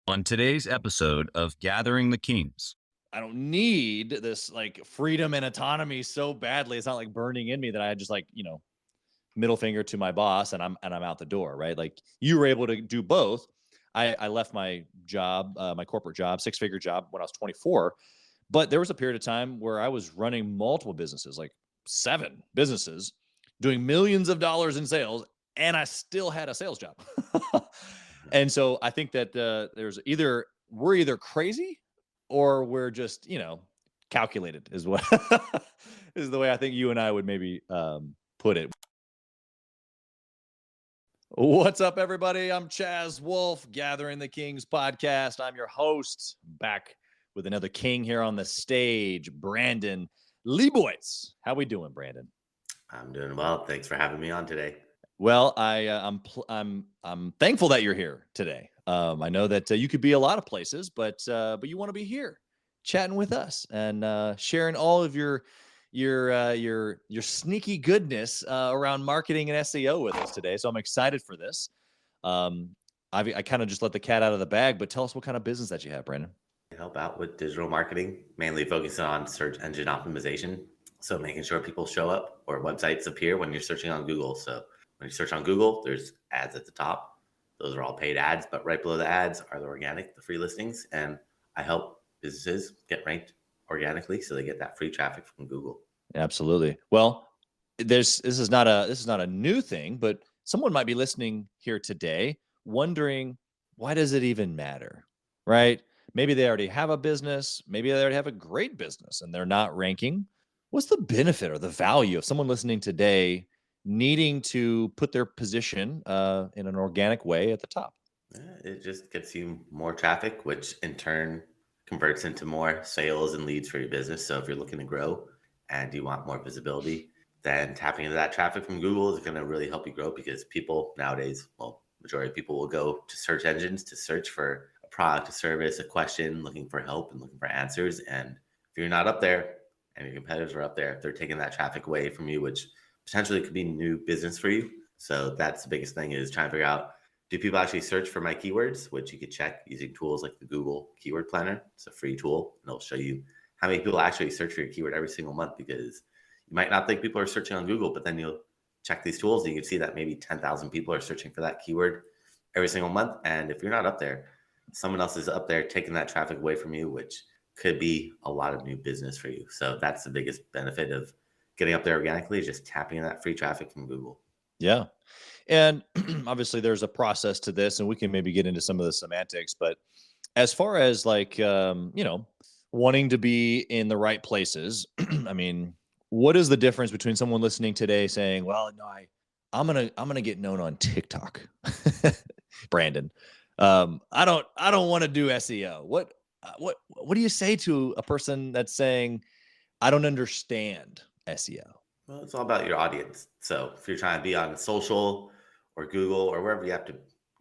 On today's episode of Gathering the Kings. I don't need this like freedom and autonomy so badly. It's not like burning in me that I just like, middle finger to my boss and I'm out the door, right? Like you were able to do both. I left my job, my corporate job, six-figure job when I was 24, but there was a period of time where I was running multiple businesses, like 7 businesses, doing millions of dollars in sales, and I still had a sales job. And so I think that we're either crazy or we're just, calculated is what is the way I think you and I would maybe put it. What's up, everybody? I'm Chaz Wolf, Gathering the Kings podcast. I'm your host, back with another king here on the stage, Brandon Leibowitz. How we doing, Brandon? I'm doing well. Thanks for having me on today. Well, I'm thankful that you're here today. I know that you could be a lot of places, but you want to be here, chatting with us and sharing all of your sneaky goodness around marketing and SEO with us today. So I'm excited for this. I kind of just let the cat out of the bag, but tell us what kind of business that you have, Brandon. I help out with digital marketing, mainly focusing on search engine optimization. So making sure people show up or websites appear when you're searching on Google. So when you search on Google, there's ads at the top. Those are all paid ads, but right below the ads are the organic, the free listings. And I help businesses get ranked organically so they get that free traffic from Google. Absolutely. Well, this is not a new thing, but someone might be listening here today wondering, why does it even matter? Right? Maybe they already have a business, maybe they already have a great business and they're not ranking. What's the benefit or the value of someone listening today needing to put their position in an organic way at the top? It just gets you more traffic, which in turn converts into more sales and leads for your business. So if you're looking to grow and you want more visibility, then tapping into that traffic from Google is going to really help you grow, because people nowadays, well, majority of people will go to search engines to search for a product, a service, a question, looking for help and looking for answers. And if you're not up there and your competitors are up there, they're taking that traffic away from you, which potentially could be new business for you. So that's the biggest thing, is trying to figure out, do people actually search for my keywords, which you could check using tools like the Google Keyword Planner. It's a free tool, and it'll show you how many people actually search for your keyword every single month, because you might not think people are searching on Google, but then you'll check these tools and you can see that maybe 10,000 people are searching for that keyword every single month. And if you're not up there, someone else is up there taking that traffic away from you, which could be a lot of new business for you. So that's the biggest benefit of getting up there organically, just tapping in that free traffic from Google. Yeah. And obviously there's a process to this, and we can maybe get into some of the semantics, but as far as like, wanting to be in the right places, I mean, what is the difference between someone listening today saying, well, no, I'm going to get known on TikTok, Brandon. I don't want to do SEO. What do you say to a person that's saying, I don't understand SEO? Well, it's all about your audience. So if you're trying to be on social or Google or wherever you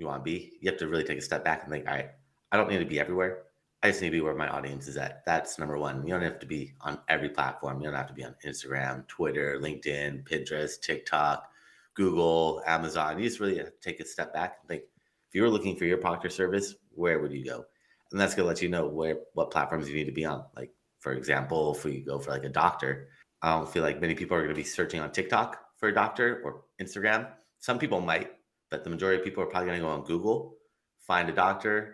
want to be, you have to really take a step back and think, all right, I don't need to be everywhere. I just need to be where my audience is at. That's number one. You don't have to be on every platform. You don't have to be on Instagram, Twitter, LinkedIn, Pinterest, TikTok, Google, Amazon. You just really have to take a step back and think, if you were looking for your product or service, where would you go? And that's going to let you know what platforms you need to be on. Like, for example, if we go for like a doctor, I don't feel like many people are going to be searching on TikTok for a doctor or Instagram. Some people might, but the majority of people are probably going to go on Google, find a doctor,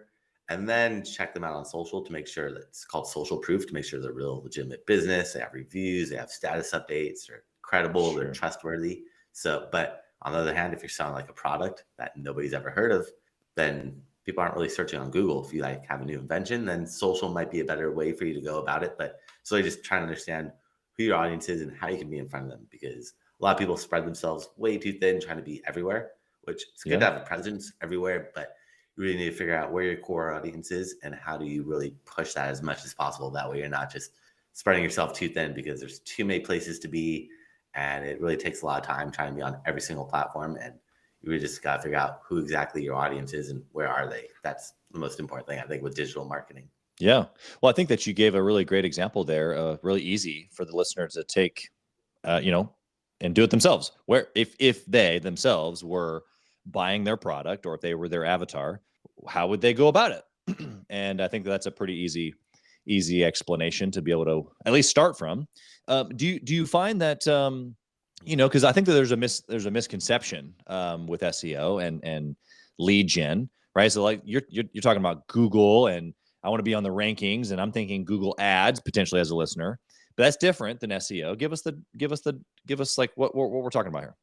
and then check them out on social to make sure that it's called social proof, to make sure they're real legitimate business. They have reviews, they have status updates, they're credible, Sure. They're trustworthy. So, but on the other hand, if you're selling like a product that nobody's ever heard of, then people aren't really searching on Google. If you like have a new invention, then social might be a better way for you to go about it. But so you just trying to understand who your audience is and how you can be in front of them, because a lot of people spread themselves way too thin trying to be everywhere, which it's good to have a presence everywhere, but you really need to figure out where your core audience is and how do you really push that as much as possible. That way you're not just spreading yourself too thin, because there's too many places to be, and it really takes a lot of time trying to be on every single platform. And you really just got to figure out who exactly your audience is and where are they. That's the most important thing, I think, with digital marketing. Yeah. Well, I think that you gave a really great example there, really easy for the listener to take, and do it themselves. Where if they themselves were buying their product, or if they were their avatar, how would they go about it? And I think that's a pretty easy explanation to be able to at least start from. Do you find that, because I think that there's a misconception with SEO and lead gen, right? So like you're talking about Google, and I want to be on the rankings, and I'm thinking Google ads potentially as a listener, but that's different than SEO. Give us like what we're talking about here.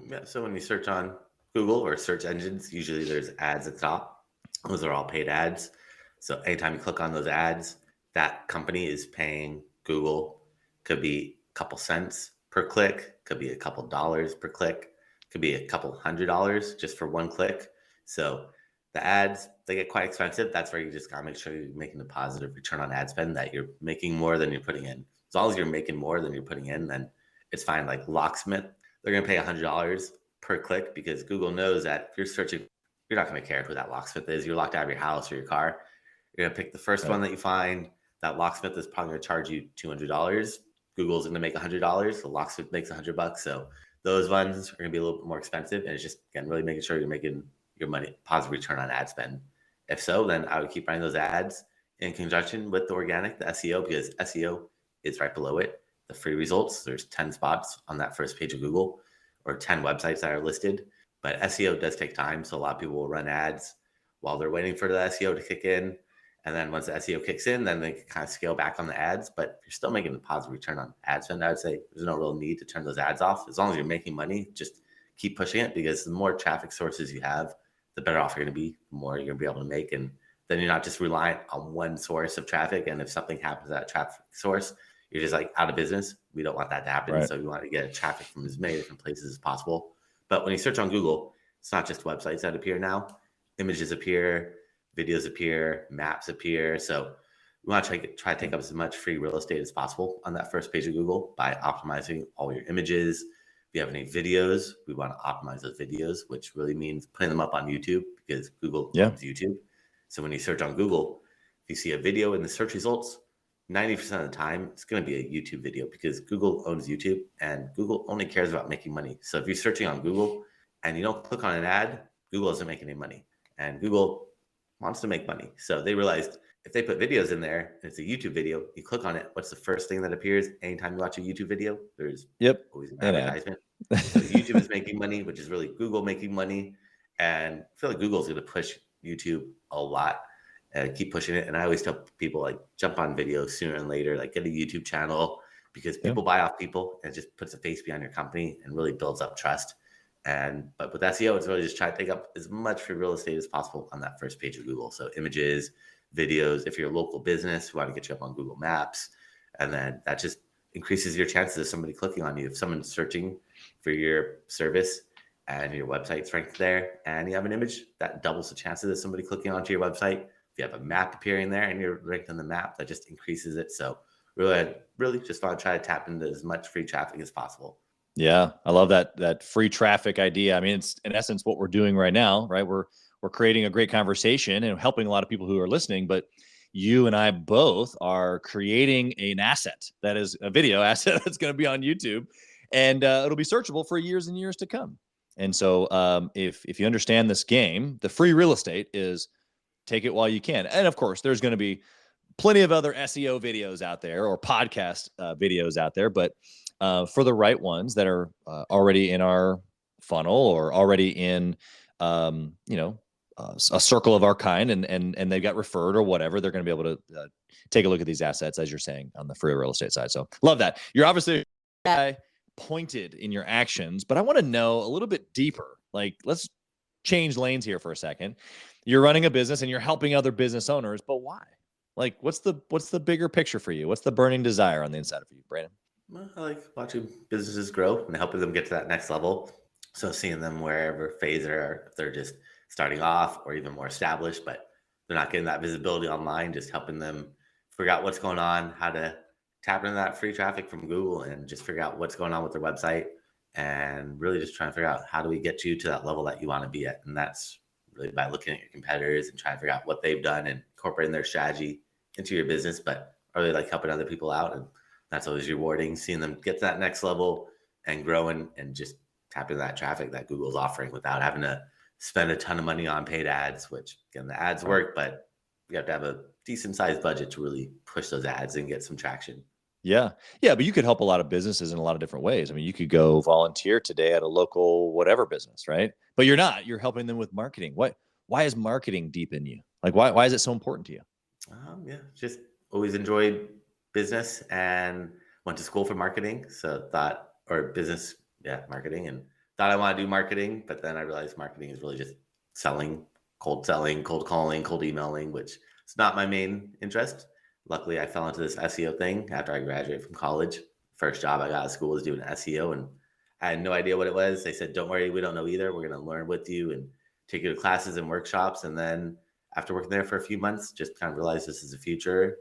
Yeah, so when you search on Google or search engines, usually there's ads at the top. Those are all paid ads. So anytime you click on those ads, that company is paying Google. Could be a couple cents per click, could be a couple dollars per click, could be a couple $100 just for one click. So the ads, they get quite expensive. That's where you just gotta make sure you're making a positive return on ad spend, that you're making more than you're putting in. As long as you're making more than you're putting in, then it's fine. Like locksmith, they're gonna pay $100 per click because Google knows that if you're searching, you're not gonna care who that locksmith is. You're locked out of your house or your car. You're gonna pick the first one that you find. That locksmith is probably gonna charge you $200. Google's gonna make $100. The locksmith makes $100. So those ones are gonna be a little bit more expensive. And it's just, again, really making sure you're making your money, positive return on ad spend. If so, then I would keep running those ads in conjunction with the organic, the SEO, because SEO is right below it. The free results, there's 10 spots on that first page of Google, or 10 websites that are listed. But SEO does take time. So a lot of people will run ads while they're waiting for the SEO to kick in. And then once the SEO kicks in, then they can kind of scale back on the ads. But if you're still making a positive return on ad spend, I would say there's no real need to turn those ads off. As long as you're making money, just keep pushing it, because the more traffic sources you have, the better off you're going to be, the more you're going to be able to make. And then you're not just reliant on one source of traffic. And if something happens to that traffic source, you're just like out of business. We don't want that to happen. Right. So we want to get traffic from as many different places as possible. But when you search on Google, it's not just websites that appear now. Images appear, videos appear, maps appear. So we want to try to take up as much free real estate as possible on that first page of Google by optimizing all your images. If you have any videos, we want to optimize those videos, which really means putting them up on YouTube, because Google owns YouTube. So when you search on Google, if you see a video in the search results, 90% of the time, it's going to be a YouTube video, because Google owns YouTube and Google only cares about making money. So if you're searching on Google and you don't click on an ad, Google doesn't make any money, and Google wants to make money. So they realized if they put videos in there and it's a YouTube video, you click on it, what's the first thing that appears anytime you watch a YouTube video? There's always an advertisement. So YouTube is making money, which is really Google making money. And I feel like Google's going to push YouTube a lot. Keep pushing it. And I always tell people, like, jump on videos sooner than later, like get a YouTube channel, because people buy off people, and it just puts a face behind your company and really builds up trust. But with SEO, it's really just try to take up as much free real estate as possible on that first page of Google. So images, videos, if you're a local business, we want to get you up on Google Maps. And then that just increases your chances of somebody clicking on you. If someone's searching for your service and your website's ranked there and you have an image, that doubles the chances of somebody clicking onto your website. If you have a map appearing there and you're ranked on the map, that just increases it. So really just want to try to tap into as much free traffic as possible. Yeah, I love that free traffic idea. I mean, it's in essence what we're doing right now, right? We're creating a great conversation and helping a lot of people who are listening, but you and I both are creating an asset that is a video asset that's going to be on YouTube, and it'll be searchable for years and years to come. And so if you understand this game, the free real estate is take it while you can. And of course, there's going to be plenty of other SEO videos out there, or podcast videos out there, but for the right ones that are already in our funnel or already in, a circle of our kind, and they got referred or whatever, they're going to be able to take a look at these assets, as you're saying, on the free real estate side. So love that. You're obviously pointed in your actions, but I want to know a little bit deeper. Like, let's change lanes here for a second. You're running a business and you're helping other business owners, but why? Like, what's the bigger picture for you? What's the burning desire on the inside of you, Brandon? Well, I like watching businesses grow and helping them get to that next level. So seeing them wherever phase they are, if they're just starting off or even more established, but they're not getting that visibility online, just helping them figure out what's going on, how to tap into that free traffic from Google, and just figure out what's going on with their website, and really just trying to figure out how do we get you to that level that you want to be at. And that's really by looking at your competitors and trying to figure out what they've done and incorporating their strategy into your business, but I really like helping other people out. And that's always rewarding, seeing them get to that next level and growing and just tap into that traffic that Google's offering without having to spend a ton of money on paid ads, which again, the ads work, but you have to have a decent sized budget to really push those ads and get some traction. Yeah. Yeah. But you could help a lot of businesses in a lot of different ways. I mean, you could go volunteer today at a local whatever business, right? But you're not. You're helping them with marketing. Why is marketing deep in you? Like, why is it so important to you? Yeah, just always enjoyed business and went to school for marketing. So thought, or business, yeah, marketing, and thought I want to do marketing. But then I realized marketing is really just selling, cold calling, cold emailing, which is not my main interest. Luckily, I fell into this SEO thing after I graduated from college. First job I got out of school was doing SEO, and I had no idea what it was. They said, "Don't worry, we don't know either. We're going to learn with you and take you to classes and workshops." And then after working there for a few months, just kind of realized this is the future,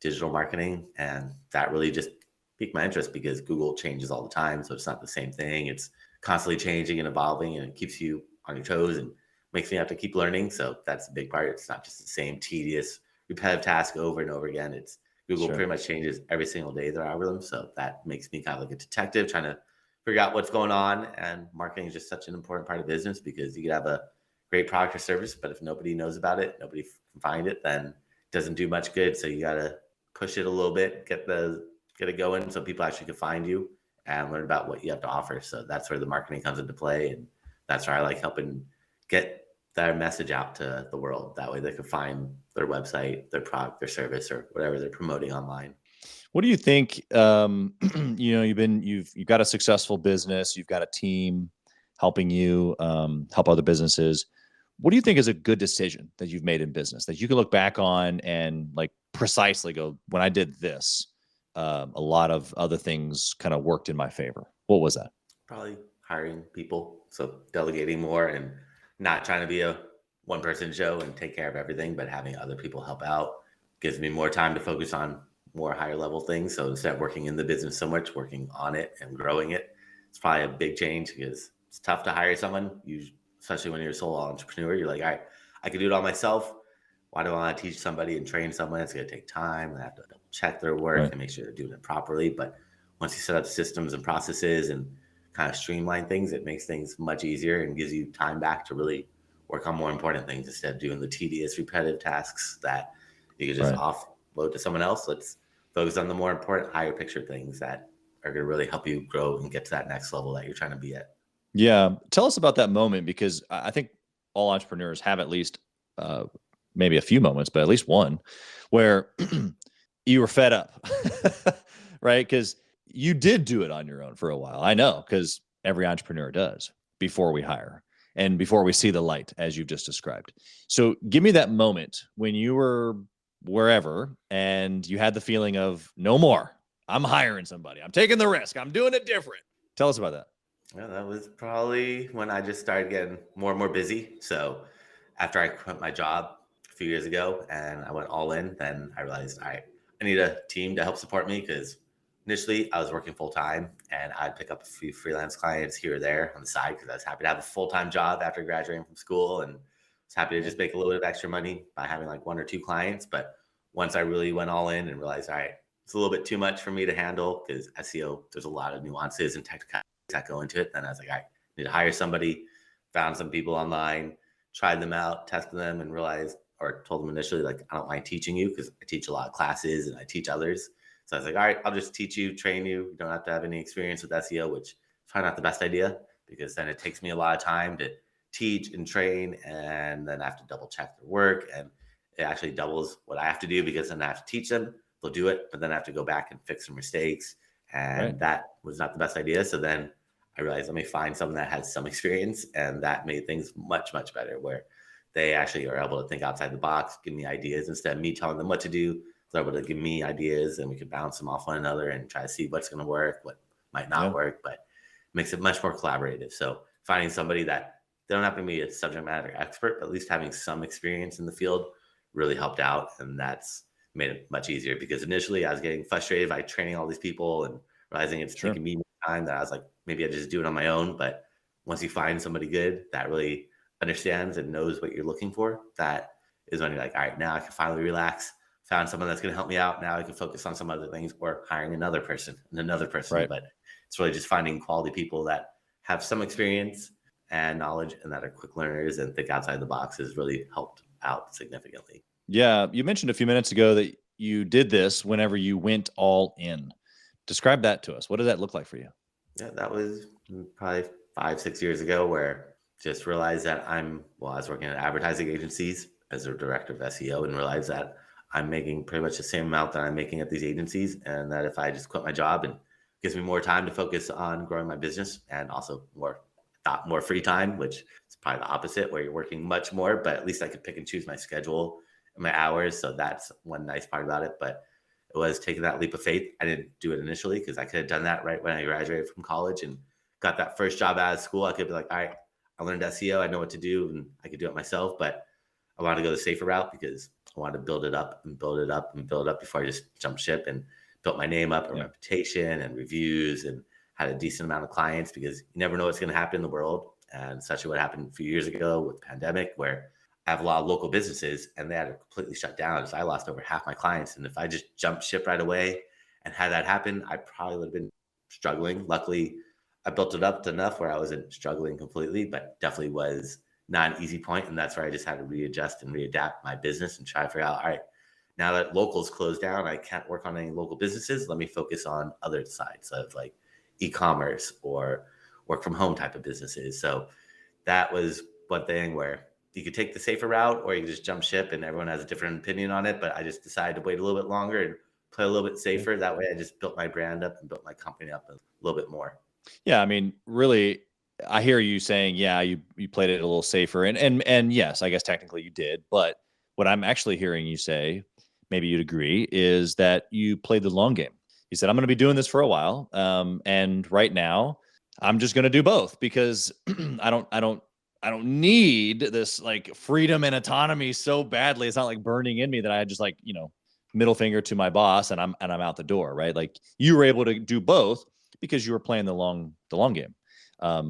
digital marketing. And that really just piqued my interest because Google changes all the time. So it's not the same thing. It's constantly changing and evolving, and it keeps you on your toes and makes me have to keep learning. So that's a big part. It's not just the same tedious, repetitive task over and over again. It's Google Sure. pretty much changes every single day their algorithm. So that makes me kind of like a detective trying to figure out what's going on. And marketing is just such an important part of business because you could have a great product or service, but if nobody knows about it, nobody can find it, then it doesn't do much good. So you got to push it a little bit, get it going so people actually can find you and learn about what you have to offer. So that's where the marketing comes into play. And that's where I like helping get their message out to the world. That way they can find their website, their product, their service, or whatever they're promoting online. What do you think? You've got a successful business, you've got a team helping you help other businesses. What do you think is a good decision that you've made in business that you can look back on and like precisely go, when I did this, a lot of other things kind of worked in my favor? What was that? Probably hiring people. So delegating more and not trying to be a one person show and take care of everything, but having other people help out gives me more time to focus on more higher level things. So instead of working in the business so much, working on it and growing it, it's probably a big change because it's tough to hire someone. Especially when you're a sole entrepreneur, you're like, all right, I can do it all myself. Why do I want to teach somebody and train someone? It's going to take time. I have to double check their work Right. and make sure they're doing it properly. But once you set up systems and processes and kind of streamline things, it makes things much easier and gives you time back to really work on more important things instead of doing the tedious, repetitive tasks that you could just Right. offload to someone else. Let's focus on the more important, higher picture things that are going to really help you grow and get to that next level that you're trying to be at. Yeah. Tell us about that moment, because I think all entrepreneurs have at least maybe a few moments, but at least one where you were fed up, right? Because you did do it on your own for a while. I know, because every entrepreneur does before we hire and before we see the light, as you've just described. So give me that moment when you were wherever and you had the feeling of no more. I'm hiring somebody. I'm taking the risk. I'm doing it different. Tell us about that. Well, that was probably when I just started getting more and more busy. So after I quit my job a few years ago and I went all in, then I realized, all right, I need a team to help support me because initially I was working full time and I'd pick up a few freelance clients here or there on the side because I was happy to have a full time job after graduating from school and was happy to just make a little bit of extra money by having like one or two clients. But once I really went all in and realized, all right, it's a little bit too much for me to handle because SEO, there's a lot of nuances and technical that go into it. Then I was like, I need to hire somebody, found some people online, tried them out, tested them, and realized, or told them initially, like, I don't mind teaching you because I teach a lot of classes and I teach others. So I was like, all right, I'll just teach you, train you. You don't have to have any experience with SEO, which is probably not the best idea because then it takes me a lot of time to teach and train. And then I have to double check their work. And it actually doubles what I have to do because then I have to teach them. They'll do it, but then I have to go back and fix some mistakes. And that was not the best idea. So then I realized, let me find someone that has some experience, and that made things much, much better where they actually are able to think outside the box, give me ideas instead of me telling them what to do. They're able to give me ideas and we can bounce them off one another and try to see what's going to work, what might not work, but it makes it much more collaborative. So finding somebody that they don't have to be a subject matter expert, but at least having some experience in the field really helped out. And that's made it much easier because initially I was getting frustrated by training all these people and realizing it's taking me time that I was like, maybe I just do it on my own. But once you find somebody good that really understands and knows what you're looking for, that is when you're like, all right, now I can finally relax. Found someone that's going to help me out. Now I can focus on some other things or hiring another person and another person. Right. But it's really just finding quality people that have some experience and knowledge and that are quick learners and think outside the box has really helped out significantly. Yeah. You mentioned a few minutes ago that you did this whenever you went all in. Describe that to us. What does that look like for you? Yeah, that was probably 5, 6 years ago where just realized that I was working at advertising agencies as a director of SEO and realized that I'm making pretty much the same amount that I'm making at these agencies. And that if I just quit my job and gives me more time to focus on growing my business and also more free time, which is probably the opposite where you're working much more, but at least I could pick and choose my schedule and my hours. So that's one nice part about it. But it was taking that leap of faith. I didn't do it initially because I could have done that right when I graduated from college and got that first job out of school. I could be like, all right, I learned SEO. I know what to do and I could do it myself. But I wanted to go the safer route because I wanted to build it up and build it up and build it up before I just jumped ship and built my name up and reputation and reviews and had a decent amount of clients because you never know what's going to happen in the world. And especially what happened a few years ago with the pandemic where I have a lot of local businesses and they had to completely shut down. So I lost over half my clients. And if I just jumped ship right away and had that happen, I probably would have been struggling. Luckily, I built it up to enough where I wasn't struggling completely, but definitely was not an easy point. And that's where I just had to readjust and readapt my business and try to figure out, all right, now that locals closed down, I can't work on any local businesses. Let me focus on other sides of like e-commerce or work from home type of businesses. So that was one thing where you could take the safer route or you could just jump ship and everyone has a different opinion on it. But I just decided to wait a little bit longer and play a little bit safer. That way I just built my brand up and built my company up a little bit more. Yeah. I mean, really, I hear you saying, yeah, you played it a little safer. And yes, I guess technically you did. But what I'm actually hearing you say, maybe you'd agree, is that you played the long game. You said, I'm going to be doing this for a while. And right now I'm just going to do both because I don't need this like freedom and autonomy so badly. It's not like burning in me that I just like, middle finger to my boss and I'm out the door, right? Like you were able to do both because you were playing the long game,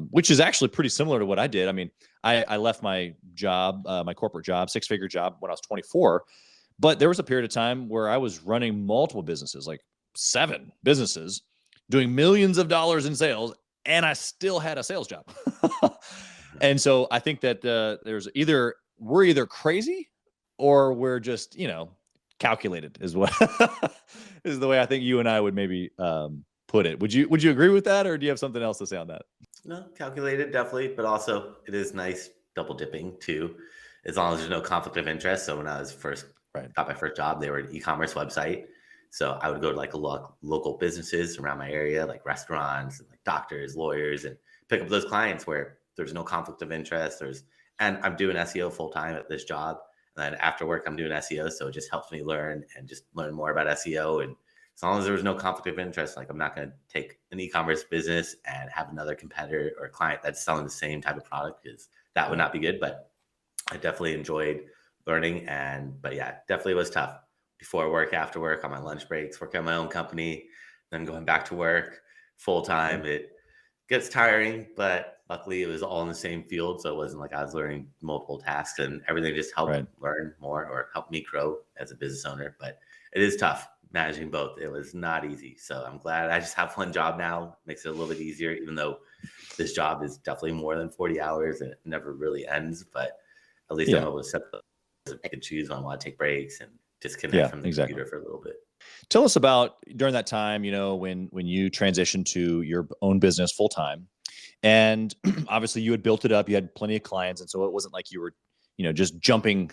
which is actually pretty similar to what I did. I mean, I left my job, my corporate job, 6-figure job when I was 24, but there was a period of time where I was running multiple businesses, like 7 businesses, doing millions of dollars in sales, and I still had a sales job. And so I think that we're either crazy or we're just, calculated is what is the way I think you and I would maybe put it. Would you agree with that, or do you have something else to say on that? No, calculated definitely, but also it is nice double dipping too, as long as there's no conflict of interest. So when I was got my first job, they were an e-commerce website. So I would go to like local businesses around my area, like restaurants and like doctors, lawyers, and pick up those clients where there's no conflict of interest. And I'm doing SEO full time at this job. And then after work, I'm doing SEO. So it just helps me learn more about SEO. And as long as there was no conflict of interest, like I'm not going to take an e-commerce business and have another competitor or client that's selling the same type of product because that would not be good. But I definitely enjoyed learning. But yeah, definitely was tough before work, after work, on my lunch breaks, working on my own company, then going back to work full time. It gets tiring, but luckily it was all in the same field. So it wasn't like I was learning multiple tasks and everything just helped learn more or help me grow as a business owner. But it is tough managing both. It was not easy. So I'm glad I just have one job now. Makes it a little bit easier, even though this job is definitely more than 40 hours and it never really ends. But at least I'm able to set I can choose when I want to take breaks and disconnect from the computer for a little bit. Tell us about during that time, when you transitioned to your own business full time, and obviously you had built it up, you had plenty of clients, and so it wasn't like you were, just jumping,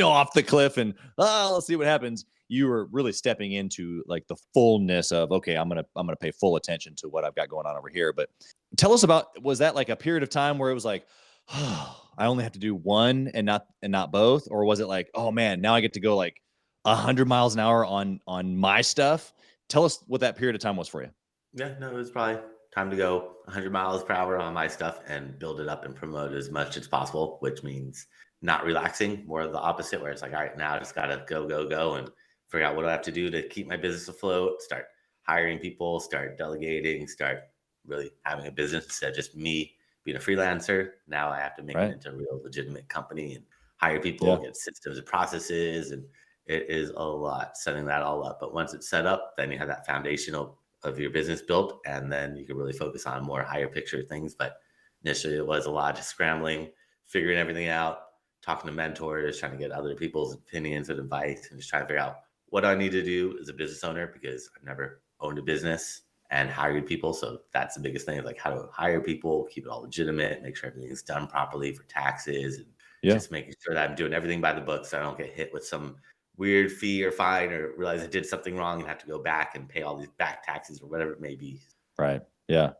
off the cliff and let's see what happens. You were really stepping into like the fullness of, okay, I'm gonna pay full attention to what I've got going on over here. But tell us about, was that like a period of time where it was like, oh, I only have to do one and not both, or was it like, oh man, now I get to go like 100 miles an hour on my stuff? Tell us what that period of time was for you. Yeah, no, it was probably time to go 100 miles per hour on my stuff and build it up and promote as much as possible, which means not relaxing, more of the opposite, where it's like, all right, now I just got to go and figure out what I have to do to keep my business afloat, start hiring people, start delegating, start really having a business instead of just me being a freelancer. Now I have to make it into a real legitimate company and hire people, get systems and processes. And it is a lot setting that all up. But once it's set up, then you have that foundation of your business built, and then you can really focus on more higher picture things. But initially it was a lot of just scrambling, figuring everything out, talking to mentors, trying to get other people's opinions and advice, and just trying to figure out what I need to do as a business owner, because I've never owned a business and hired people. So that's the biggest thing, is like how to hire people, keep it all legitimate, make sure everything's done properly for taxes, and just making sure that I'm doing everything by the book so I don't get hit with some weird fee or fine, or realize I did something wrong and have to go back and pay all these back taxes or whatever it may be. Right. Yeah.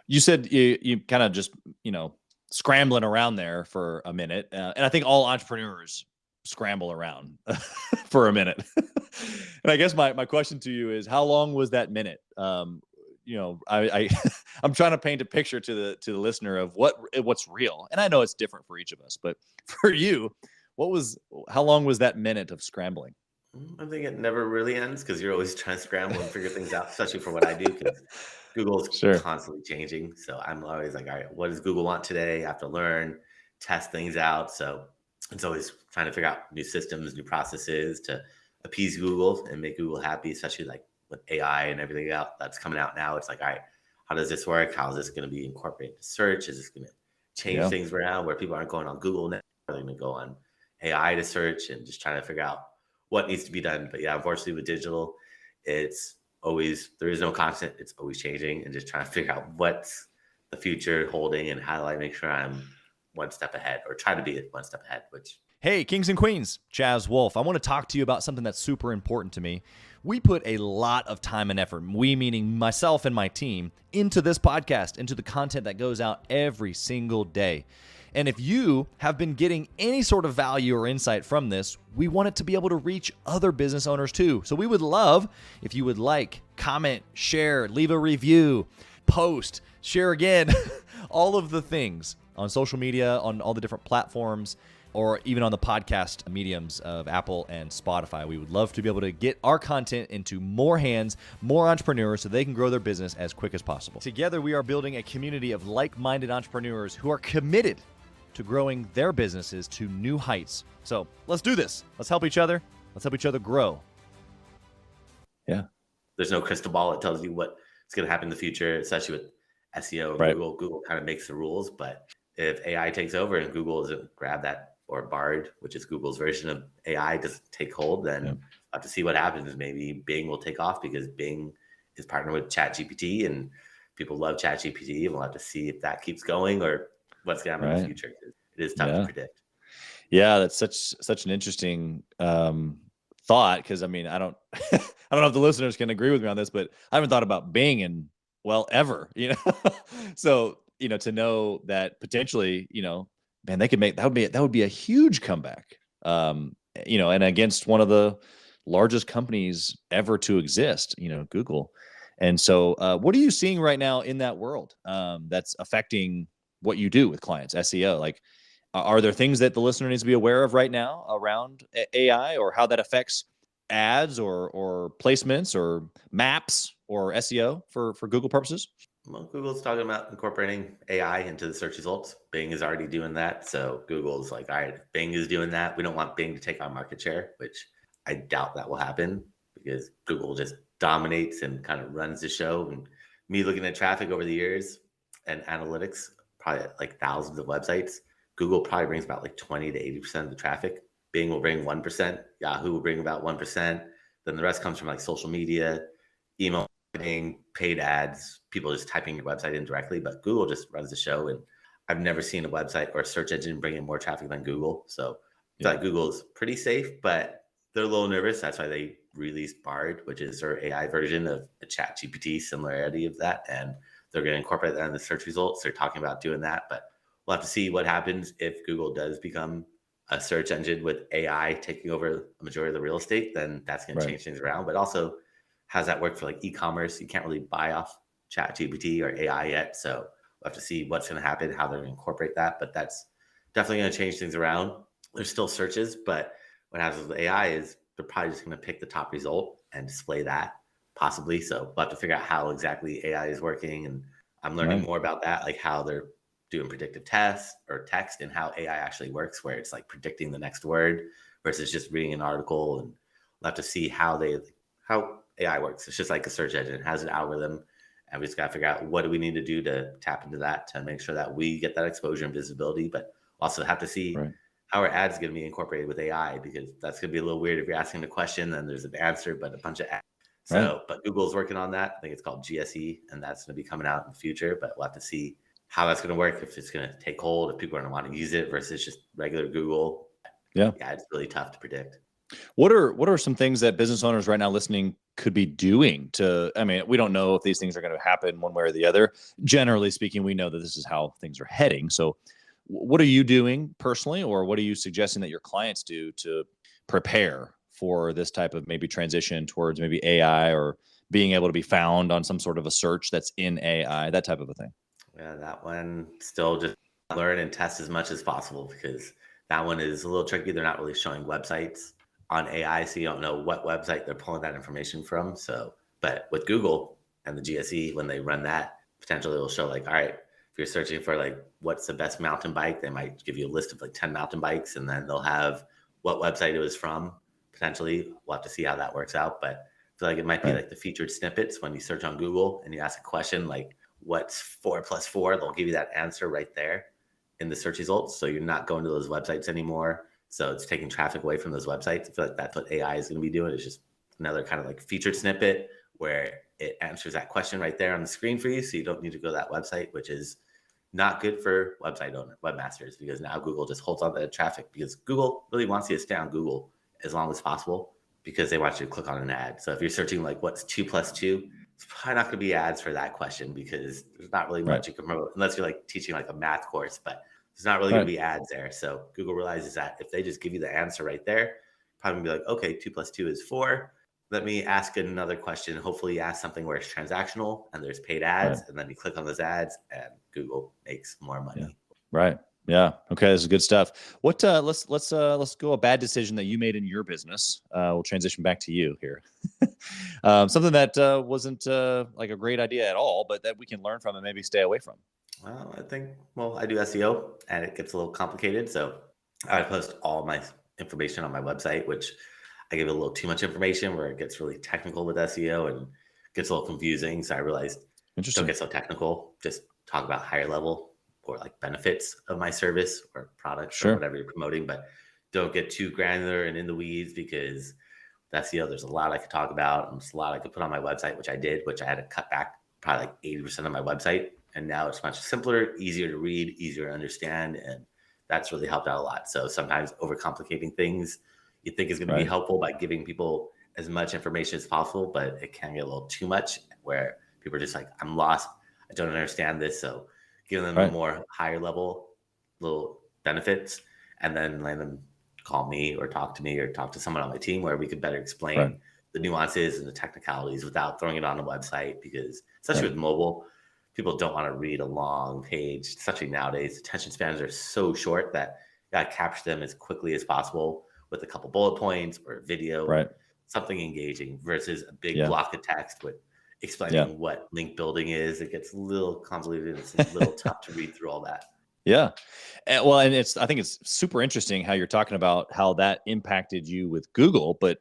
You said you kind of just, scrambling around there for a minute. And I think all entrepreneurs scramble around for a minute. And I guess my question to you is, how long was that minute? I'm trying to paint a picture to the listener of what's real. And I know it's different for each of us, but for you, how long was that minute of scrambling? I think it never really ends, because you're always trying to scramble and figure things out, especially for what I do, because Google's constantly changing. So I'm always like, all right, what does Google want today? I have to learn, test things out. So it's always trying to figure out new systems, new processes to appease Google and make Google happy, especially like with AI and everything out that's coming out now. It's like, all right, how does this work? How is this going to be incorporated into search? Is this going to change things around where people aren't going on Google now? They're going to go on AI to search, and just trying to figure out what needs to be done. But yeah, unfortunately with digital, there is no constant. It's always changing, and just trying to figure out what's the future holding and how do I make sure I'm one step ahead, or try to be one step ahead, Hey, kings and queens, Chaz Wolf. I want to talk to you about something that's super important to me. We put a lot of time and effort, we meaning myself and my team, into this podcast, into the content that goes out every single day. And if you have been getting any sort of value or insight from this, we want it to be able to reach other business owners too. So we would love if you would like, comment, share, leave a review, post, share again, all of the things on social media, on all the different platforms, or even on the podcast mediums of Apple and Spotify. We would love to be able to get our content into more hands, more entrepreneurs, so they can grow their business as quick as possible. Together, we are building a community of like-minded entrepreneurs who are committed to growing their businesses to new heights. So let's do this. Let's help each other. Let's help each other grow. Yeah. There's no crystal ball that tells you what's going to happen in the future, especially with SEO and Google. Google kind of makes the rules, but if AI takes over and Google doesn't grab that, or Bard, which is Google's version of AI, doesn't take hold, then we'll have to see what happens. Maybe Bing will take off, because Bing is partnered with ChatGPT, and people love ChatGPT, and we'll have to see if that keeps going or what's going to happen in the future. It is tough to predict. Yeah, that's such an interesting thought, because I mean, I don't know if the listeners can agree with me on this, but I haven't thought about Bing in ever. So to know that potentially, man, they could make that would be a huge comeback. And against one of the largest companies ever to exist, Google. And so, what are you seeing right now in that world that's affecting what you do with clients, SEO? Like, are there things that the listener needs to be aware of right now around AI, or how that affects ads or placements or maps or SEO for Google purposes? Well, Google's talking about incorporating AI into the search results. Bing is already doing that. So Google's like, all right, Bing is doing that. We don't want Bing to take on market share, which I doubt that will happen, because Google just dominates and kind of runs the show. And me looking at traffic over the years and analytics, probably like thousands of websites, Google probably brings about like 20 to 80% of the traffic. Bing will bring 1%. Yahoo will bring about 1%. Then the rest comes from like social media, email marketing, paid ads, people just typing your website in directly. But Google just runs the show. And I've never seen a website or a search engine bring in more traffic than Google. So I feel like Google's pretty safe, but they're a little nervous. That's why they released Bard, which is their AI version of the ChatGPT similarity of that. And they're going to incorporate that in the search results. They're talking about doing that, but we'll have to see what happens if Google does become a search engine with AI taking over a majority of the real estate. Then that's going to change things around. But also, how's that work for like e-commerce? You can't really buy off ChatGPT or AI yet. So we'll have to see what's going to happen, how they're going to incorporate that. But that's definitely going to change things around. There's still searches, but what happens with AI is they're probably just going to pick the top result and display that, possibly. So we'll have to figure out how exactly AI is working. And I'm learning more about that, like how they're doing predictive tests or text, and how AI actually works, where it's like predicting the next word versus just reading an article. And we'll have to see how AI works. It's just like a search engine. It has an algorithm, and we just got to figure out what do we need to do to tap into that to make sure that we get that exposure and visibility. But also have to see how are ads going to be incorporated with AI? Because that's going to be a little weird if you're asking the question, then there's an answer, but a bunch of ads. Right. So, but Google's working on that. I think it's called GSE, and that's going to be coming out in the future. But we'll have to see how that's going to work, if it's going to take hold, if people are going to want to use it versus just regular Google. Yeah. Yeah, it's really tough to predict. What are some things that business owners right now listening could be doing to, I mean, we don't know if these things are going to happen one way or the other. Generally speaking, we know that this is how things are heading. So what are you doing personally, or what are you suggesting that your clients do to prepare for this type of maybe transition towards maybe AI, or being able to be found on some sort of a search that's in AI, that type of a thing? Yeah, that one still just learn and test as much as possible, because that one is a little tricky. They're not really showing websites on AI, so you don't know what website they're pulling that information from. So, but with Google and the GSE, when they run that, potentially it'll show like, all right, if you're searching for like what's the best mountain bike, they might give you a list of like 10 mountain bikes, and then they'll have what website it was from. Potentially, we'll have to see how that works out. But I feel like it might be like the featured snippets when you search on Google and you ask a question like, what's 4 plus 4? They'll give you that answer right there in the search results. So you're not going to those websites anymore. So it's taking traffic away from those websites. I feel like that's what AI is going to be doing. It's just another kind of like featured snippet where it answers that question right there on the screen for you. So you don't need to go to that website, which is not good for website owner, webmasters, because now Google just holds on to the traffic, because Google really wants you to stay on Google as long as possible, because they want you to click on an ad. So if you're searching like what's 2 plus 2, it's probably not going to be ads for that question, because there's not really much you can promote unless you're like teaching like a math course, but there's not really going to be ads there. So Google realizes that if they just give you the answer right there, probably be like, okay, 2 plus 2 is 4. Let me ask another question. Hopefully you ask something where it's transactional and there's paid ads, and then you click on those ads and Google makes more money. Yeah. Right. Yeah. Okay. This is good stuff. What, let's go a bad decision that you made in your business. We'll transition back to you here. Something that wasn't like a great idea at all, but that we can learn from and maybe stay away from. Well, I do SEO and it gets a little complicated. So I post all my information on my website, which I give a little too much information where it gets really technical with SEO and gets a little confusing. So I realized, don't get so technical. Just talk about higher level or like benefits of my service or products or whatever you're promoting, but don't get too granular and in the weeds, because that's there's a lot I could talk about, and there's a lot I could put on my website, which I did, which I had to cut back probably like 80% of my website. And now it's much simpler, easier to read, easier to understand. And that's really helped out a lot. So sometimes overcomplicating things you think is going to be helpful by giving people as much information as possible, but it can get a little too much where people are just like, I'm lost. I don't understand this. So giving them a more higher level little benefits, and then letting them call me or talk to someone on my team where we could better explain the nuances and the technicalities without throwing it on the website, because especially with mobile, people don't want to read a long page, especially nowadays. Attention spans are so short that you got to capture them as quickly as possible with a couple bullet points or a video, something engaging, versus a big block of text with explaining what link building is. It gets a little convoluted. It's a little tough to read through all that. Yeah. Well, and I think it's super interesting how you're talking about how that impacted you with Google, but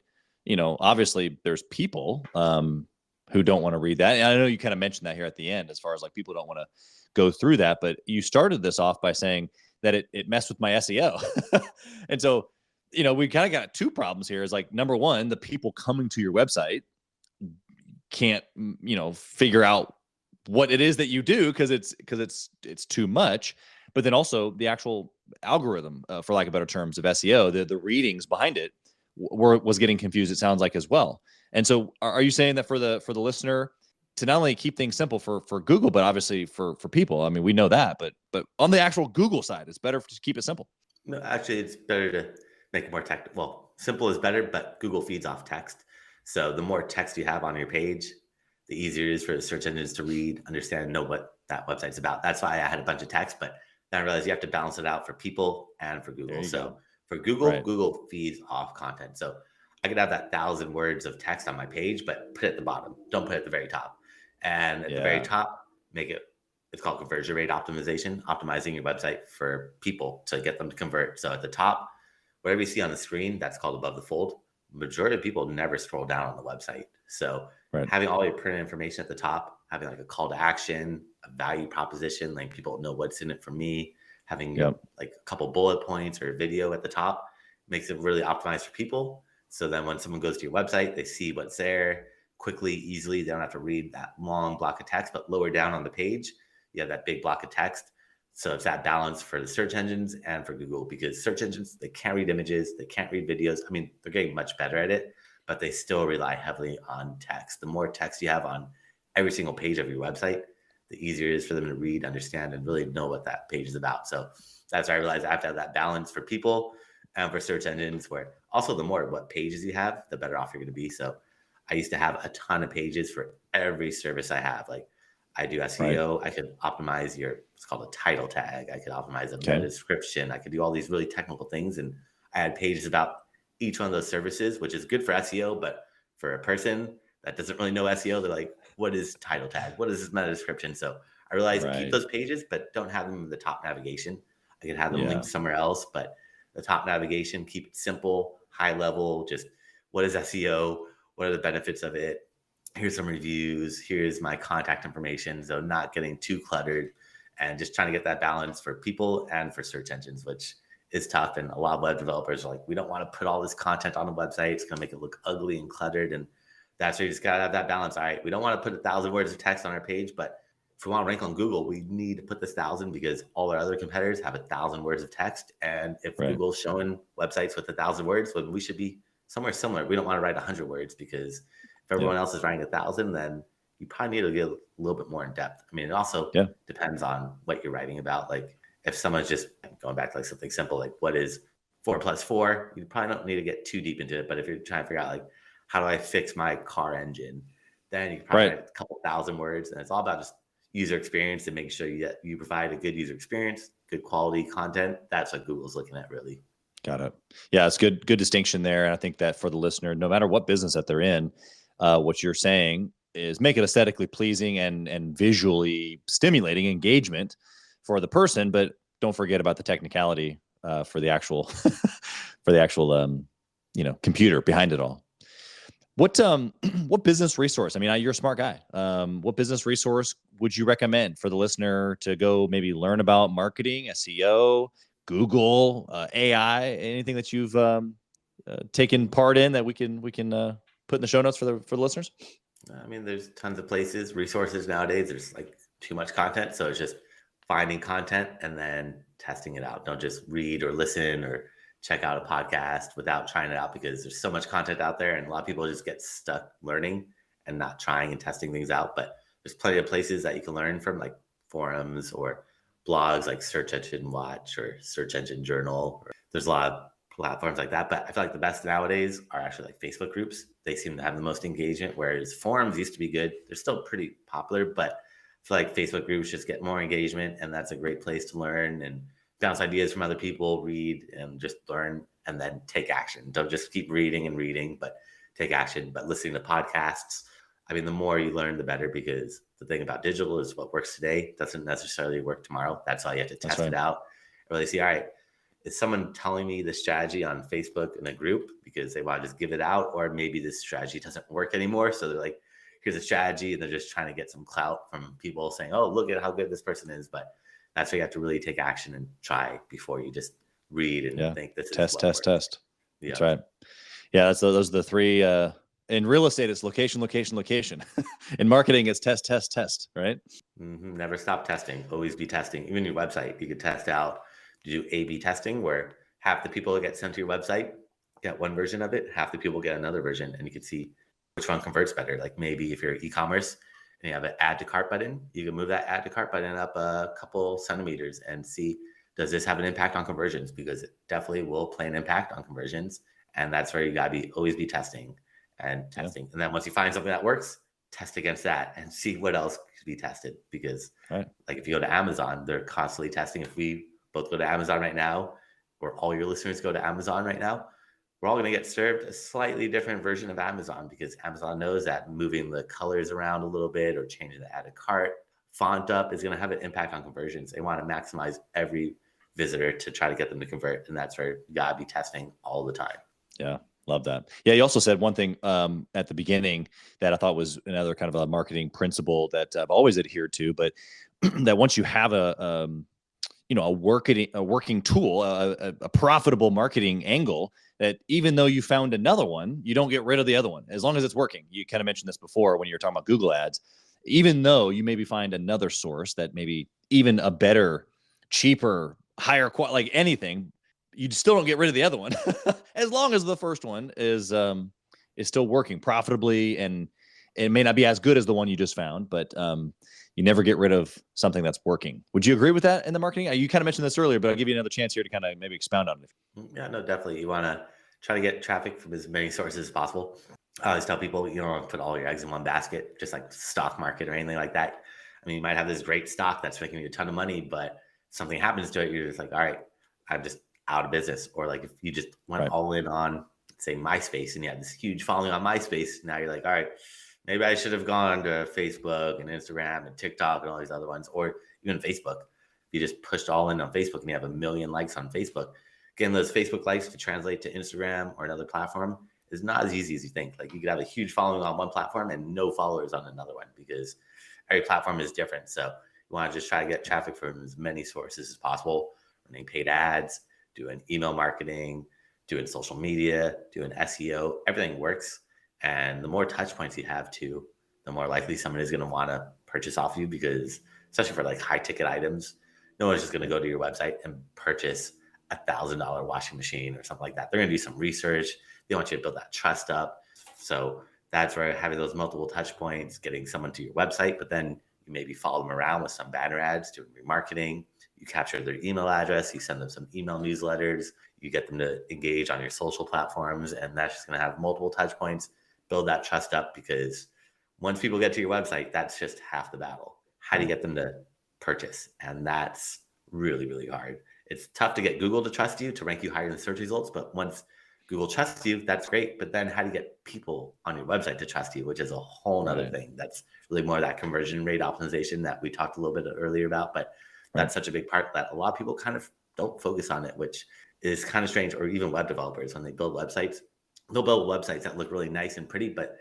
obviously there's people who don't want to read that. And I know you kind of mentioned that here at the end, as far as like people don't want to go through that, but you started this off by saying that it messed with my SEO. And so, we kind of got two problems here. Is like, number one, the people coming to your website can't, figure out what it is that you do, because it's too much. But then also the actual algorithm, for lack of better terms, of SEO, the readings behind it was getting confused, it sounds like, as well. And so are you saying that for the listener to not only keep things simple for Google, but obviously for people? I mean, we know that, but on the actual Google side, it's better to keep it simple. No, actually, it's better to make it more technical. Well, simple is better, but Google feeds off text. So the more text you have on your page, the easier it is for the search engines to read, understand, know what that website's about. That's why I had a bunch of text, but then I realized you have to balance it out for people and for Google. So for Google, Google feeds off content. So I could have that 1,000 words of text on my page, but put it at the bottom. Don't put it at the very top. And at the very top, it's called conversion rate optimization, optimizing your website for people to get them to convert. So at the top, whatever you see on the screen, that's called above the fold. Majority of people never scroll down on the website. So having all your pertinent information at the top, having like a call to action, a value proposition, like people know what's in it for me, having Yep. like a couple bullet points or video at the top makes it really optimized for people. So then when someone goes to your website, they see what's there quickly, easily. They don't have to read that long block of text, but lower down on the page, you have that big block of text. So it's that balance for the search engines and for Google, because search engines, they can't read images, they can't read videos. I mean, they're getting much better at it, but they still rely heavily on text. The more text you have on every single page of your website, the easier it is for them to read, understand, and really know what that page is about. So that's why I realized I have to have that balance for people and for search engines, where also the more what pages you have, the better off you're going to be. So I used to have a ton of pages for every service I have. Like I do SEO, I could optimize it's called a title tag. I could optimize a meta description. I could do all these really technical things. And I had pages about each one of those services, which is good for SEO, but for a person that doesn't really know SEO, they're like, what is title tag? What is this meta description? So I realized keep those pages, but don't have them in the top navigation. I can have them linked somewhere else, but the top navigation, keep it simple, high level, just what is SEO? What are the benefits of it? Here's some reviews. Here's my contact information. So not getting too cluttered and just trying to get that balance for people and for search engines, which is tough. And a lot of web developers are like, we don't want to put all this content on the website. It's going to make it look ugly and cluttered. And that's where you just got to have that balance. All right, we don't want to put 1,000 words of text on our page, but if we want to rank on Google, we need to put this 1,000 because all our other competitors have 1,000 words of text. And if Google's showing websites with 1,000 words, well, we should be somewhere similar. We don't want to write 100 words because if everyone else is writing 1,000, then you probably need to get a little bit more in depth. I mean, it also depends on what you're writing about. Like if someone's just going back to like something simple, like what is 4 + 4, you probably don't need to get too deep into it. But if you're trying to figure out like, how do I fix my car engine? Then you can probably write a couple 1,000 words, and it's all about just user experience and making sure you provide a good user experience, good quality content. That's what Google's looking at, really. Got it. Yeah, it's good distinction there. And I think that for the listener, no matter what business that they're in, what you're saying is make it aesthetically pleasing and visually stimulating engagement for the person, but don't forget about the technicality for the actual computer behind it all. What business resource? I mean, you're a smart guy. What business resource would you recommend for the listener to go maybe learn about marketing, SEO, Google, AI, anything that you've taken part in that we can put in the show notes for the listeners? I mean, there's tons of places, resources nowadays. There's like too much content, so it's just finding content and then testing it out. Don't just read or listen or check out a podcast without trying it out, because there's so much content out there and a lot of people just get stuck learning and not trying and testing things out. But there's plenty of places that you can learn from, like forums or blogs like Search Engine Watch or Search Engine Journal. There's a lot of platforms like that, but I feel like the best nowadays are actually like Facebook groups. They seem to have the most engagement, whereas forums used to be good. They're still pretty popular, but I feel like Facebook groups just get more engagement, and that's a great place to learn and bounce ideas from other people, read and just learn, and then take action. Don't just keep reading, but take action. But listening to podcasts, I mean, the more you learn, the better, because the thing about digital is what works today doesn't necessarily work tomorrow. That's why you have to test it out and really see, all right, is someone telling me the strategy on Facebook in a group because they want to just give it out, or maybe this strategy doesn't work anymore? So they're like, here's a strategy, and they're just trying to get some clout from people saying, oh, look at how good this person is. But that's why you have to really take action and try before you just read and think this is test. Yeah. That's right. Yeah, those are the three. In real estate, it's location. In marketing, it's test, right? Mm-hmm. Never stop testing. Always be testing. Even your website, you could test out. Do A/B testing, where half the people that get sent to your website get one version of it, half the people get another version, and you can see which one converts better. Like maybe if you're e-commerce and you have an add to cart button, you can move that add to cart button up a couple centimeters and see, does this have an impact on conversions? Because it definitely will play an impact on conversions. And that's where you gotta always be testing. And then once you find something that works, test against that and see what else could be tested. Because like if you go to Amazon, they're constantly testing. If we both go to Amazon right now, or all your listeners go to Amazon right now, we're all going to get served a slightly different version of Amazon, because Amazon knows that moving the colors around a little bit or changing the add to cart font up is going to have an impact on conversions. They want to maximize every visitor to try to get them to convert. And that's where you got to be testing all the time. Yeah. Love that. Yeah. You also said one thing at the beginning that I thought was another kind of a marketing principle that I've always adhered to, but that once you have a working tool, a profitable marketing angle, that even though you found another one, you don't get rid of the other one as long as it's working. You kind of mentioned this before when you were talking about Google ads. Even though you maybe find another source that maybe even a better, cheaper, higher quality, like anything, you still don't get rid of the other one as long as the first one is still working profitably, and it may not be as good as the one you just found, but you never get rid of something that's working. Would you agree with that in the marketing? You kind of mentioned this earlier, but I'll give you another chance here to kind of maybe expound on it. Yeah, no, definitely. You want to try to get traffic from as many sources as possible. I always tell people, you don't want to put all your eggs in one basket, just like stock market or anything like that. I mean, you might have this great stock that's making you a ton of money, but something happens to it, you're just like, all right, I'm just out of business. Or like if you just went all in on, say, MySpace, and you had this huge following on MySpace, now you're like, all right, maybe I should have gone to Facebook and Instagram and TikTok and all these other ones, or even Facebook. If you just pushed all in on Facebook and you have 1 million likes on Facebook, getting those Facebook likes to translate to Instagram or another platform is not as easy as you think. Like you could have a huge following on one platform and no followers on another one, because every platform is different. So you want to just try to get traffic from as many sources as possible, running paid ads, doing email marketing, doing social media, doing SEO, everything works. And the more touch points you have too, the more likely someone is going to want to purchase off you, because especially for like high ticket items, no one's just going to go to your website and purchase $1,000 washing machine or something like that. They're going to do some research. They want you to build that trust up. So that's where having those multiple touch points, getting someone to your website, but then you maybe follow them around with some banner ads, doing remarketing. You capture their email address, you send them some email newsletters, you get them to engage on your social platforms, and that's just going to have multiple touch points, build that trust up, because once people get to your website, that's just half the battle. How do you get them to purchase? And that's really, really hard. It's tough to get Google to trust you, to rank you higher in the search results, but once Google trusts you, that's great. But then how do you get people on your website to trust you, which is a whole nother thing. That's really more of that conversion rate optimization that we talked a little bit earlier about. But that's such a big part that a lot of people kind of don't focus on it, which is kind of strange. Or even web developers, when they build websites, they'll build websites that look really nice and pretty, but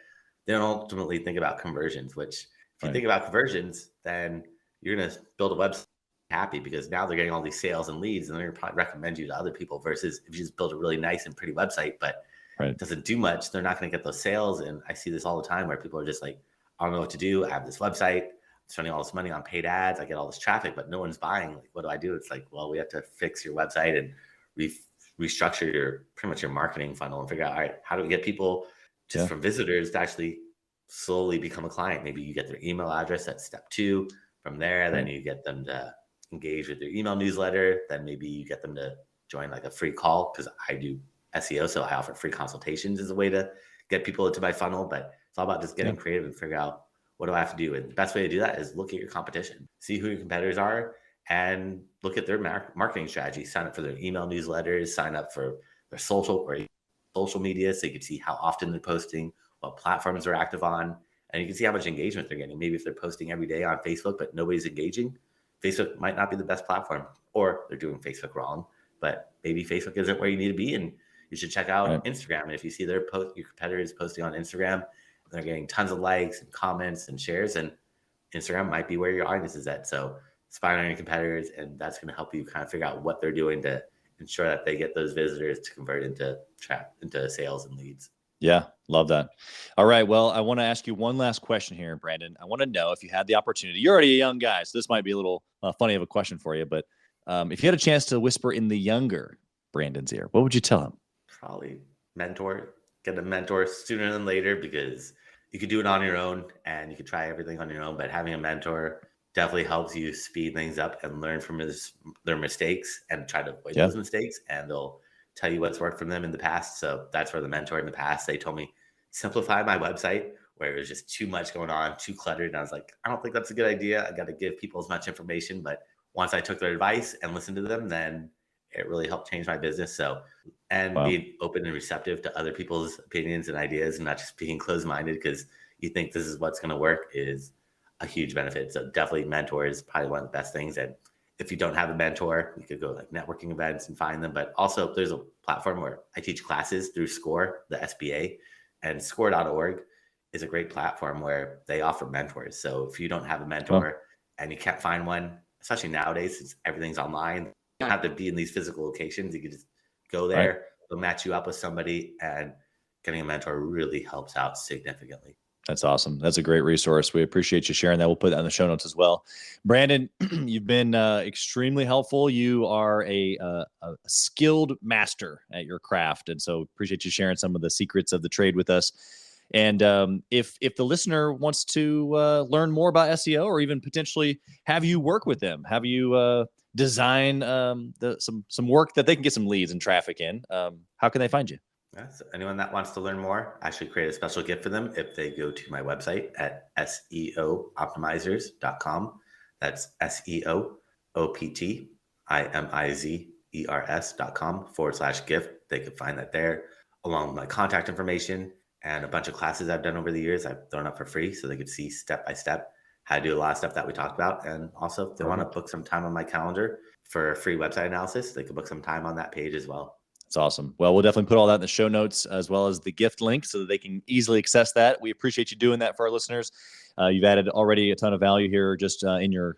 they don't ultimately think about conversions, which if you think about conversions, then you're going to build a website happy, because now they're getting all these sales and leads, and they're going to probably recommend you to other people, versus if you just build a really nice and pretty website, but it doesn't do much, they're not going to get those sales. And I see this all the time where people are just like, I don't know what to do. I have this website, I'm spending all this money on paid ads, I get all this traffic, but no one's buying. Like, what do I do? It's like, well, we have to fix your website and restructure pretty much your marketing funnel and figure out, all right, how do we get people just from visitors to actually slowly become a client? Maybe you get their email address, that's step 2. From there, then you get them to engage with your email newsletter. Then maybe you get them to join like a free call, because I do SEO, so I offer free consultations as a way to get people into my funnel. But it's all about just getting creative and figure out, what do I have to do? And the best way to do that is look at your competition, see who your competitors are, and look at their marketing strategy. Sign up for their email newsletters, sign up for their social media, so you can see how often they're posting, what platforms they're active on, and you can see how much engagement they're getting. Maybe if they're posting every day on Facebook, but nobody's engaging, Facebook might not be the best platform, or they're doing Facebook wrong. But maybe Facebook isn't where you need to be, and you should check out Instagram. And if you see your competitors posting on Instagram, and they're getting tons of likes and comments and shares, and Instagram might be where your audience is at. So spy on your competitors, and that's going to help you kind of figure out what they're doing to ensure that they get those visitors to convert into sales and leads. Yeah, love that. All right. Well, I want to ask you one last question here, Brandon. I want to know, if you had the opportunity, you're already a young guy, so this might be a little funny of a question for you, but if you had a chance to whisper in the younger Brandon's ear, what would you tell him? Probably get a mentor sooner than later, because you could do it on your own and you could try everything on your own, but having a mentor definitely helps you speed things up and learn from their mistakes and try to avoid those mistakes. And they'll tell you what's worked from them in the past. So that's where the mentor in the past, they told me, simplify my website, where it was just too much going on, too cluttered. And I was like, I don't think that's a good idea. I got to give people as much information. But once I took their advice and listened to them, then it really helped change my business. So, and being open and receptive to other people's opinions and ideas, and not just being closed-minded because you think this is what's going to work, is a huge benefit. So definitely mentor is probably one of the best things. And if you don't have a mentor, you could go like networking events and find them. But also there's a platform where I teach classes through SCORE, the SBA, and score.org is a great platform where they offer mentors. So if you don't have a mentor and you can't find one, especially nowadays, since everything's online. You don't have to be in these physical locations. You can just go there, right. They'll match you up with somebody, and getting a mentor really helps out significantly. That's awesome. That's a great resource. We appreciate you sharing that. We'll put that in the show notes as well. Brandon, you've been extremely helpful. You are a skilled master at your craft. And so appreciate you sharing some of the secrets of the trade with us. And if the listener wants to learn more about SEO, or even potentially have you work with them, have you design some work that they can get some leads and traffic in, how can they find you? Yeah, so anyone that wants to learn more, I actually create a special gift for them if they go to my website at SEOoptimizers.com. That's SEOoptimizers.com/gift. They can find that there, along with my contact information and a bunch of classes I've done over the years. I've thrown up for free so they could see step by step how to do a lot of stuff that we talked about. And also, if they want to book some time on my calendar for a free website analysis, they can book some time on that page as well. That's awesome. Well, we'll definitely put all that in the show notes, as well as the gift link, so that they can easily access that. We appreciate you doing that for our listeners. You've added already a ton of value here just in your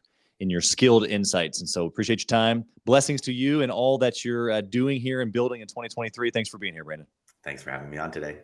skilled insights. And so appreciate your time. Blessings to you and all that you're doing here and building in 2023. Thanks for being here, Brandon. Thanks for having me on today.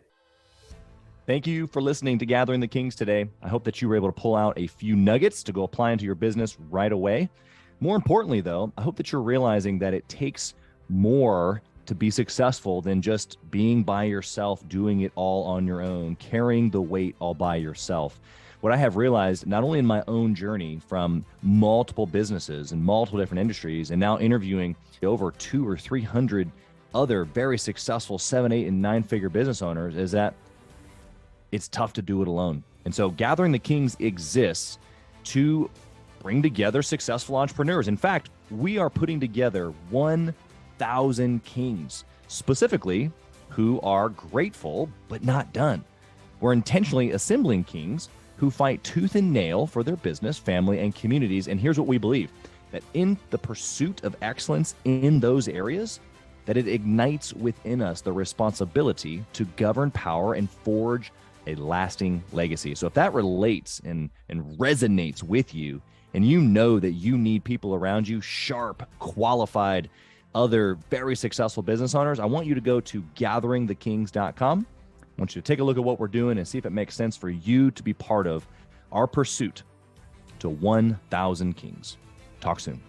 Thank you for listening to Gathering the Kings today. I hope that you were able to pull out a few nuggets to go apply into your business right away. More importantly, though, I hope that you're realizing that it takes more to be successful than just being by yourself, doing it all on your own, carrying the weight all by yourself. What I have realized, not only in my own journey from multiple businesses and multiple different industries, and now interviewing over 200 or 300 other very successful 7, 8, and 9-figure business owners, is that it's tough to do it alone. And so Gathering the Kings exists to bring together successful entrepreneurs. In fact, we are putting together 1,000 kings, specifically, who are grateful but not done. We're intentionally assembling kings who fight tooth and nail for their business, family, and communities. And here's what we believe, that in the pursuit of excellence in those areas, that it ignites within us the responsibility to govern power and forge a lasting legacy. So if that relates and resonates with you, and you know that you need people around you, sharp, qualified, other very successful business owners, I want you to go to gatheringthekings.com. I want you to take a look at what we're doing and see if it makes sense for you to be part of our pursuit to 1,000 kings. Talk soon.